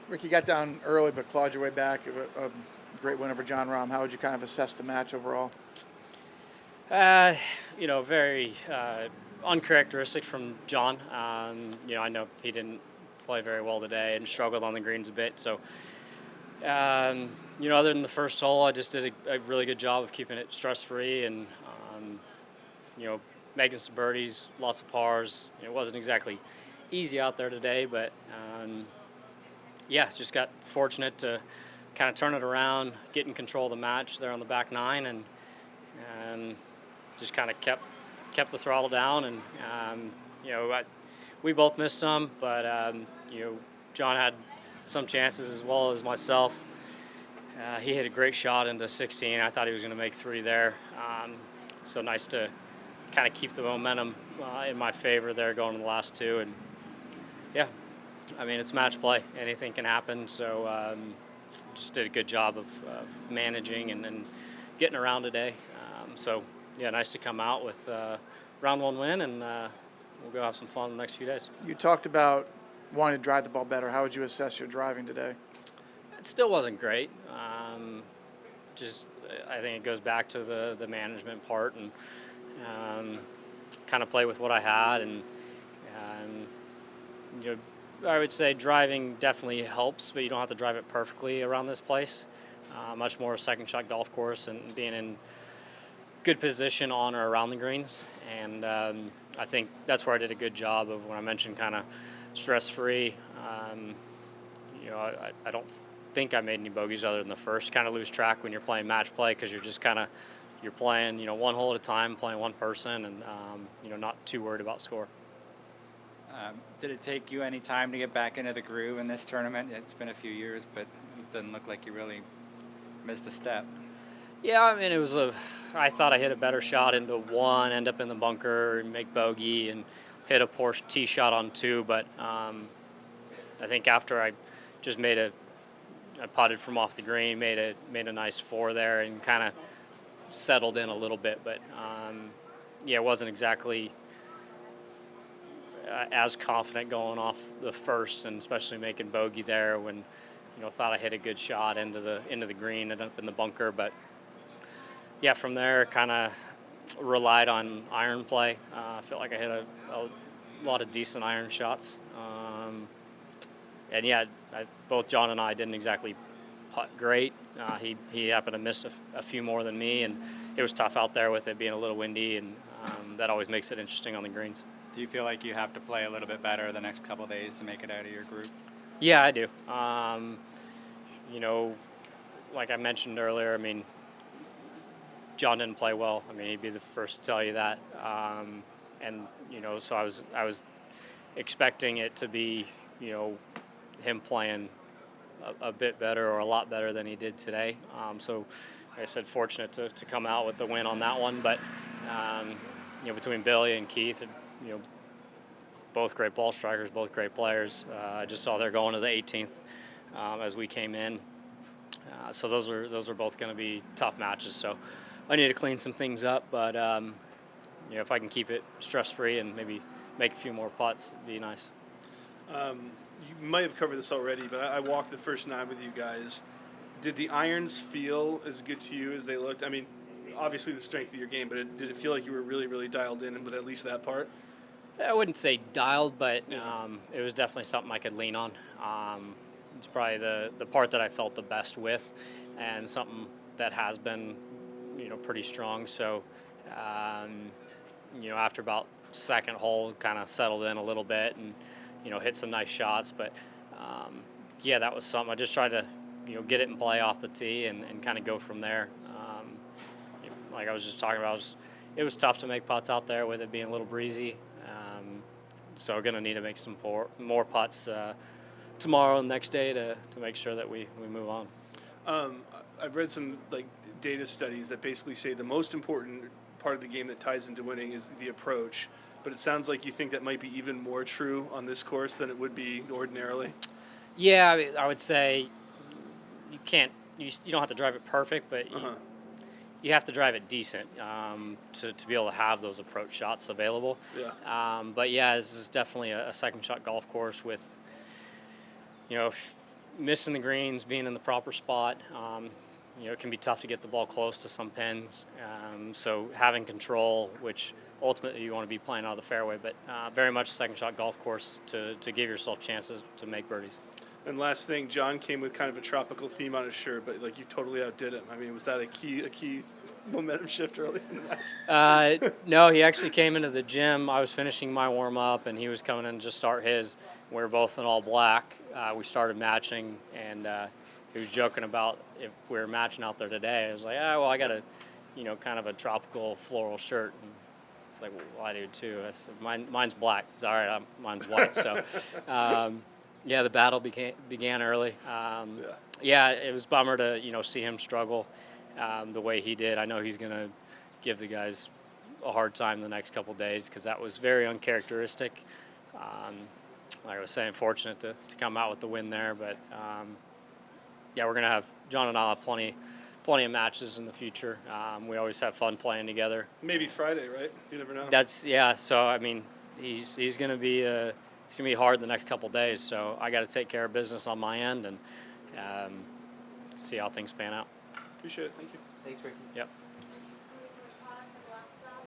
Ricky got down early but clawed your way back. A great win over John Rahm. How would you kind of assess the match overall? Uh, very uncharacteristic from John. I know he didn't play very well today and struggled on the greens a bit. So, other than the first hole, I just did a really good job of keeping it stress-free and, making some birdies, lots of pars. It wasn't exactly easy out there today, but, just got fortunate to kind of turn it around, get in control of the match there on the back nine, and just kind of kept the throttle down. And we both missed some, but John had some chances as well as myself. He hit a great shot into 16. I thought he was going to make 3 there. So nice to kind of keep the momentum in my favor there going to the last 2. And it's match play. Anything can happen. So just did a good job of managing and getting around today. Nice to come out with round 1 win, and we'll go have some fun the next few days. You talked about wanting to drive the ball better. How would you assess your driving today? It still wasn't great. I think it goes back to the management part and kind of play with what I had. And I would say driving definitely helps, but you don't have to drive it perfectly around this place. Much more a second shot golf course and being in good position on or around the greens. And I think that's where I did a good job of when I mentioned kind of stress-free. I don't think I made any bogeys other than the first. Kind of lose track when you're playing match play because you're just you're playing, one hole at a time, playing one person, and, not too worried about score. Did it take you any time to get back into the groove in this tournament? It's been a few years, but it doesn't look like you really missed a step. Yeah, I thought I hit a better shot into 1, end up in the bunker and make bogey, and hit a poor tee shot on 2. But I think after I just I putted from off the green, made a nice 4 there, and kind of settled in a little bit. But it wasn't exactly as confident going off the first, and especially making bogey there when thought I hit a good shot into the green, ended up in the bunker. But from there, kind of relied on iron play. I felt like I hit a lot of decent iron shots. Both John and I didn't exactly putt great. He happened to miss a few more than me, and it was tough out there with it being a little windy, and that always makes it interesting on the greens. Do you feel like you have to play a little bit better the next couple of days to make it out of your group? Yeah, I do. Like I mentioned earlier, John didn't play well. He'd be the first to tell you that. So I was expecting it to be, him playing a bit better or a lot better than he did today. So like I said, fortunate to come out with the win on that one. But, between Billy and Keith, both great ball strikers, both great players. I just saw they're going to the 18th as we came in. So those are both going to be tough matches. So I need to clean some things up. But, if I can keep it stress-free and maybe make a few more putts, it'd be nice. You might have covered this already, but I walked the first 9 with you guys. Did the irons feel as good to you as they looked? Obviously the strength of your game, but did it feel like you were really, really dialed in with at least that part? I wouldn't say dialed, but it was definitely something I could lean on. It's probably the part that I felt the best with, and something that has been, pretty strong. So, after about second hole, kind of settled in a little bit and, hit some nice shots. But, that was something. I just tried to, get it in play off the tee and kind of go from there. Like I was just talking about, it was tough to make putts out there with it being a little breezy. So going to need to make some more putts tomorrow and next day to make sure that we move on. I've read some data studies that basically say the most important part of the game that ties into winning is the approach. But it sounds like you think that might be even more true on this course than it would be ordinarily. Yeah, I would say you don't have to drive it perfect, but you have to drive it decent to be able to have those approach shots available. Yeah. This is definitely a second shot golf course with, missing the greens, being in the proper spot. It can be tough to get the ball close to some pins. So having control, which ultimately you want to be playing out of the fairway, but very much a second shot golf course to give yourself chances to make birdies. And last thing, John came with kind of a tropical theme on his shirt, but like you totally outdid him. I mean, was that a key momentum shift early in the match? No, he actually came into the gym. I was finishing my warm up, and he was coming in to just start his. We were both in all black. We started matching, and he was joking about if we were matching out there today. I was like, I got a, kind of a tropical floral shirt. And it's like, well, I do too. I said, mine's black. He's all right. Mine's white. So, yeah, the battle began early. Yeah, it was a bummer to see him struggle the way he did. I know he's going to give the guys a hard time the next couple days because that was very uncharacteristic. Like I was saying, fortunate to come out with the win there, but yeah, we're going to have John and I'll have plenty of matches in the future. We always have fun playing together. Maybe Friday, right? You never know. So I mean, he's going to be it's going to be hard the next couple days. So I got to take care of business on my end and see how things pan out. Appreciate it. Thank you. Thanks, Rickie. Yep.